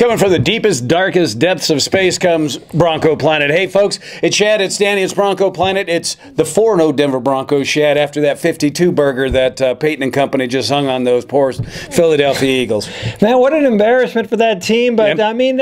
Coming from the deepest, darkest depths of space comes Bronco Planet. Hey, folks, it's Shad, it's Danny, it's Bronco Planet. It's the 4-0 Denver Broncos, Shad, after that 52 burger that Peyton and company just hung on those poor Philadelphia Eagles. Man, what an embarrassment for that team. But, I mean,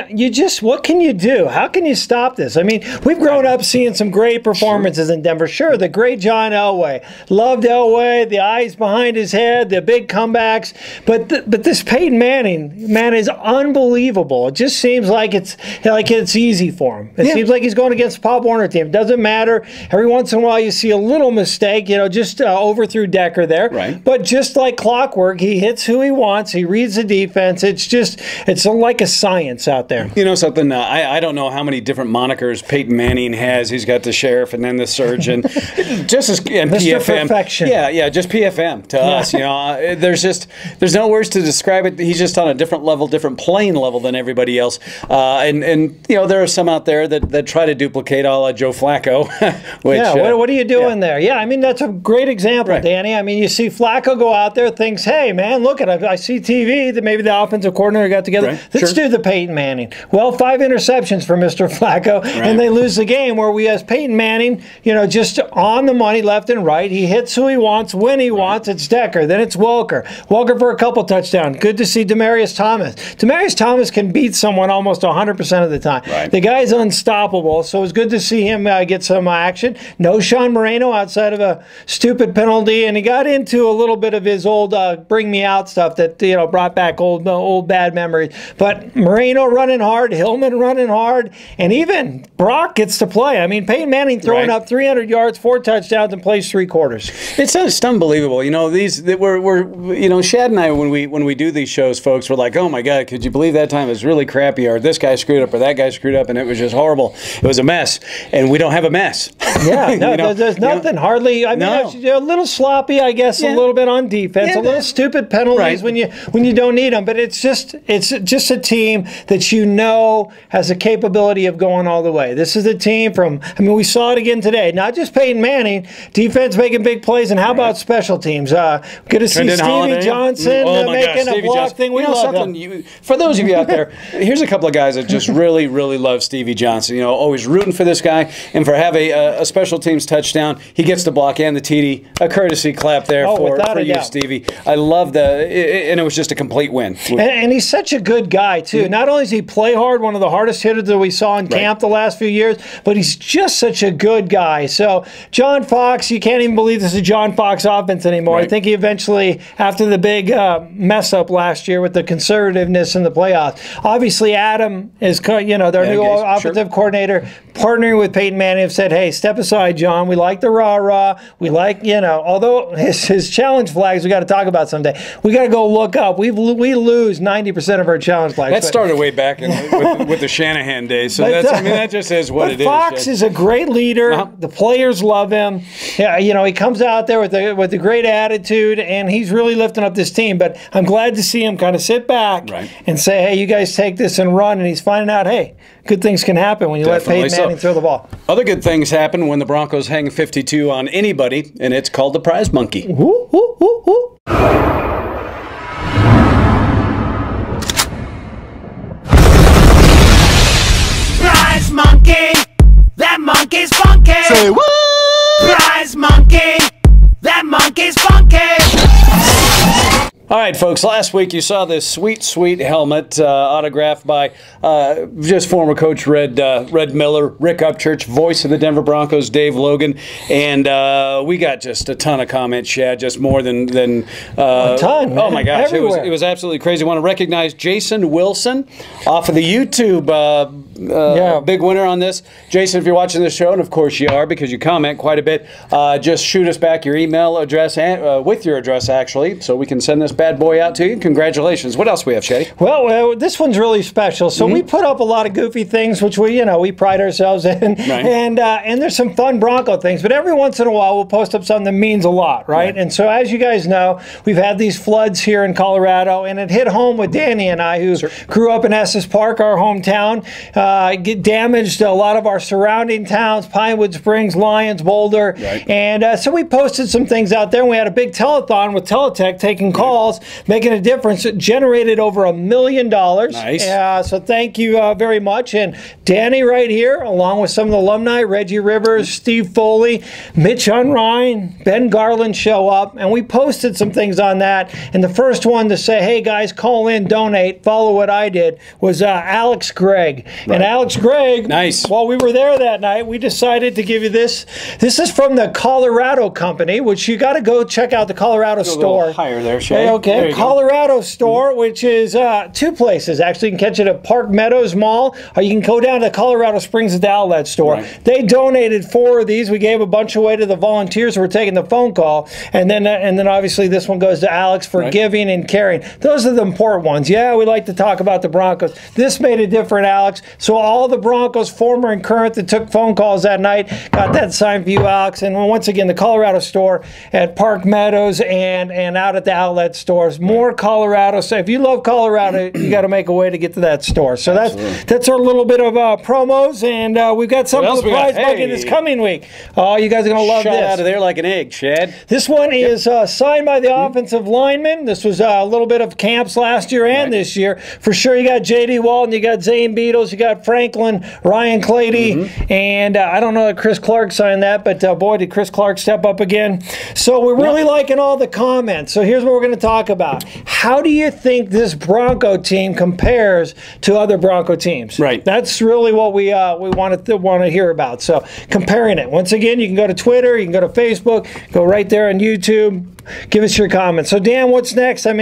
what can you do? How can you stop this? I mean, we've grown up seeing some great performances in Denver. Sure, the great John Elway. Loved Elway, the eyes behind his head, the big comebacks. But this Peyton Manning, man, is unbelievable. It just seems like it's easy for him. It seems like he's going against the Pop Warner team. It doesn't matter. Every once in a while you see a little mistake, just overthrew Decker there. Right. But just like clockwork, he hits who he wants. He reads the defense. It's like a science out there. You know something? I don't know how many different monikers Peyton Manning has. He's got the sheriff and then the surgeon. Just as and Mr. PFM. Perfection. Yeah, just PFM to us. There's no words to describe it. He's just on a different level, different playing level than everybody else. And there are some out there that try to duplicate a la Joe Flacco. Which, what are you doing there? Yeah, I mean, that's a great example, Danny. I mean, you see Flacco go out there, thinks, hey, man, look at it. I see TV that maybe the offensive coordinator got together. Let's do the Peyton Manning. Well, 5 interceptions for Mr. Flacco, and they lose the game where we have Peyton Manning, just on the money left and right. He hits who he wants, when he wants. It's Decker. Then it's Welker. Welker for a couple touchdowns. Good to see Demaryius Thomas. Demaryius Thomas can beat someone almost 100% of the time. Right. The guy's unstoppable, so it's good to see him get some action. No Sean Moreno outside of a stupid penalty, and he got into a little bit of his old bring me out stuff that brought back old bad memories. But Moreno running hard, Hillman running hard, and even Brock gets to play. I mean, Peyton Manning throwing up 300 yards, 4 touchdowns, and plays 3 quarters. It's just unbelievable. We're Shad and I when we do these shows, folks, we're like, oh my God, could you believe that time? It was really crappy, or this guy screwed up, or that guy screwed up, and it was just horrible. It was a mess, and we don't have a mess. Yeah, no, there's nothing hardly. I mean, a little sloppy, I guess, a little bit on defense, a little stupid penalties when you don't need them. But it's just a team that has a capability of going all the way. This is a team we saw it again today. Not just Peyton Manning, defense making big plays, and how about special teams? Good to see Trindon Stevie Holliday. Johnson making a block thing. We love him. For those of you out there, here's a couple of guys that just really, really love Stevie Johnson. Always rooting for this guy, and for having a special teams touchdown, he gets the block and the TD. A courtesy clap there for you, Stevie. I love and it was just a complete win. And he's such a good guy too. Not only does he play hard, one of the hardest hitters that we saw in camp the last few years, but he's just such a good guy. So John Fox, you can't even believe this is a John Fox offense anymore. I think he eventually, after the big mess up last year with the conservativeness in the playoffs, obviously Adam is their new offensive coordinator, partnering with Peyton Manning, have said, hey, step aside, John. We like the rah-rah. We like, although his challenge flags we got to talk about someday. We got to go look up. We lose 90% of our challenge flags. That started way back with the Shanahan days. So that just is what it is. Fox is a great leader. The players love him. Yeah, he comes out there with a great attitude, and he's really lifting up this team. But I'm glad to see him kind of sit back and say, hey, you guys take this and run. And he's finding out, hey, good things can happen when you let Peyton Manning throw the ball. Other good things happen when the Broncos hang 52 on anybody, and it's called the prize monkey. Woo, woo, woo, woo. Prize monkey, that monkey's funky. Say what? Prize monkey, that monkey's funky. All right, folks, last week you saw this sweet, sweet helmet autographed by just former coach Red Miller, Rick Upchurch, voice of the Denver Broncos, Dave Logan, and we got just a ton of comments, Shad, just more than a ton, man. Oh, my gosh, Everywhere. it was absolutely crazy. I want to recognize Jason Wilson off of the YouTube big winner on this. Jason, if you're watching this show, and of course you are because you comment quite a bit, just shoot us back your email address with your address, actually, so we can send this bad boy out to you. Congratulations. What else we have, Shady? Well, this one's really special. So we put up a lot of goofy things, which we pride ourselves in, and there's some fun Bronco things. But every once in a while, we'll post up something that means a lot, right? And so, as you guys know, we've had these floods here in Colorado, and it hit home with Danny and I, who grew up in Estes Park, our hometown. damaged a lot of our surrounding towns, Pinewood Springs, Lyons, Boulder. Right. And so we posted some things out there. And we had a big telethon with Teletech taking calls, making a difference. It generated over $1 million. Nice. So thank you very much. And Danny right here, along with some of the alumni, Reggie Rivers, Steve Foley, Mitch Unrein, Ben Garland show up. And we posted some things on that. And the first one to say, hey guys, call in, donate, follow what I did, was Alex Gregg. Right. And Alex Gregg, nice. While we were there that night, we decided to give you this. This is from the Colorado Company, which you got to go check out the Colorado store. A little higher there, Shay. Okay, Colorado store, which is two places. Actually, you can catch it at Park Meadows Mall, or you can go down to Colorado Springs at the outlet store. Right. They donated 4 of these. We gave a bunch away to the volunteers who were taking the phone call, and then obviously this one goes to Alex for giving and caring. Those are the important ones. Yeah, we like to talk about the Broncos. This made a difference, Alex. So all the Broncos, former and current, that took phone calls that night, got that signed for you, Alex. And once again, the Colorado store at Park Meadows and out at the outlet stores. More Colorado. So if you love Colorado, you got to make a way to get to that store. So that's our little bit of promos, and we've got something for the prize bucket this coming week. Oh, you guys are going to love this. Shot out of there like an egg, Shad. This one is signed by the offensive lineman. This was a little bit of camps last year and this year. For sure, you got J.D. Walton, you got Zane Beatles, you got Franklin, Ryan Clady, and I don't know that Chris Clark signed that, but boy, did Chris Clark step up again. So we're really liking all the comments. So here's what we're going to talk about. How do you think this Bronco team compares to other Bronco teams? Right. That's really what we want to hear about. So comparing it. Once again, you can go to Twitter, you can go to Facebook, go right there on YouTube. Give us your comments. So Dan, what's next? Can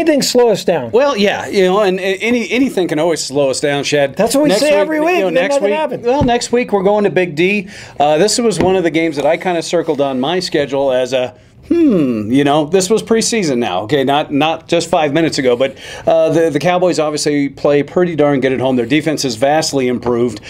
anything slow us down? Well, yeah, and anything can always slow us down, Shad. That's what we say every week. Next week, next week we're going to Big D. This was one of the games that I kind of circled on my schedule as a this was preseason now, okay, not just 5 minutes ago, but the Cowboys obviously play pretty darn good at home. Their defense is vastly improved.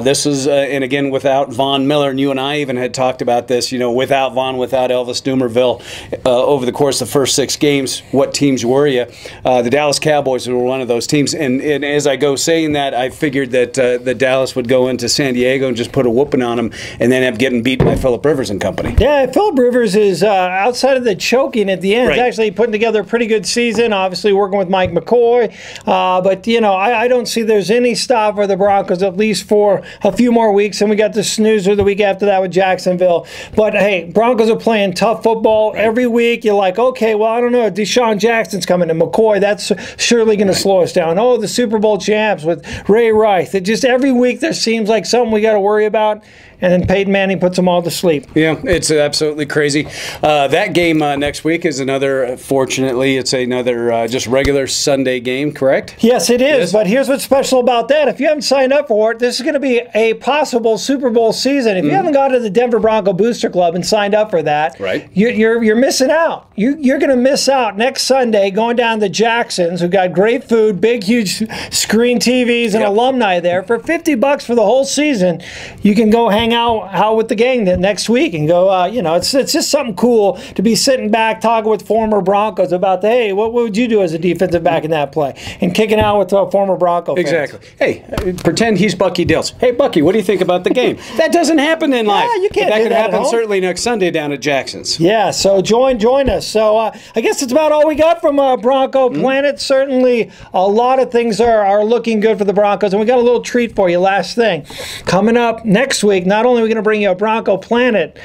This is, and again, without Von Miller, and you and I even had talked about this, without Von, without Elvis Dumervil, over the course of the first 6 games, what teams were you? The Dallas Cowboys were one of those teams, and as I go saying that, I figured that Dallas would go into San Diego and just put a whooping on them, and then have getting beat by Phillip Rivers and company. Yeah, Phillip Rivers is outside of the choking at the end, he's actually putting together a pretty good season, obviously working with Mike McCoy. But, I don't see there's any stop for the Broncos, at least for a few more weeks. And we got the snoozer the week after that with Jacksonville. But, hey, Broncos are playing tough football every week. You're like, okay, well, I don't know. Deshaun Jackson's coming to McCoy. That's surely going to slow us down. Oh, the Super Bowl champs with Ray Rice. It just every week there seems like something we got to worry about. And then Peyton Manning puts them all to sleep. Yeah, it's absolutely crazy. That game next week is another, fortunately, it's another just regular Sunday game, correct? Yes, it is. But here's what's special about that. If you haven't signed up for it, this is going to be a possible Super Bowl season. If you haven't gone to the Denver Bronco Booster Club and signed up for that, you're missing out. You're going to miss out next Sunday going down to Jackson's, who got great food, big, huge screen TVs, and alumni there. For $50 for the whole season, you can go hang out with the gang next week and go, it's just something cool to be sitting back talking with former Broncos about, hey, what would you do as a defensive back in that play? And kicking out with former Bronco fans. Exactly. Hey, pretend he's Bucky Dills. Hey, Bucky, what do you think about the game? That doesn't happen in life. You can't that do could that happen certainly next Sunday down at Jackson's. Yeah, so join us. So I guess that's about all we got from Bronco Planet. Certainly a lot of things are looking good for the Broncos, and we got a little treat for you. Last thing. Coming up next week, not only are we going to bring you a Bronco Planet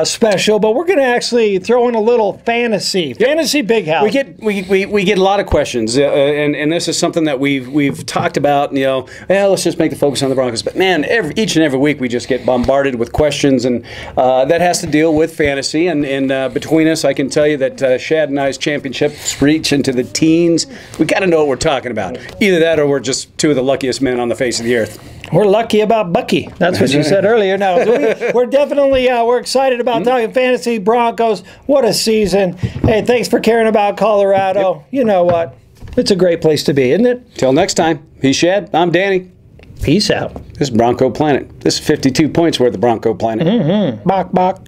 special, but we're going to actually throw in a little fantasy big house. We get a lot of questions, and this is something that we've talked about. Let's just make the focus on the Broncos. But man, each and every week we just get bombarded with questions, and that has to deal with fantasy. And between us, I can tell you that Shad and I's championships reach into the teens. We got to know what we're talking about. Either that, or we're just two of the luckiest men on the face of the earth. We're lucky about Bucky. That's what you said earlier. No, so we're definitely we're excited about talking fantasy Broncos. What a season! Hey, thanks for caring about Colorado. Yep. You know what? It's a great place to be, isn't it? Till next time. He's Shad. I'm Danny. Peace out. This is Bronco Planet. This is 52 points worth of Bronco Planet. Bok bok.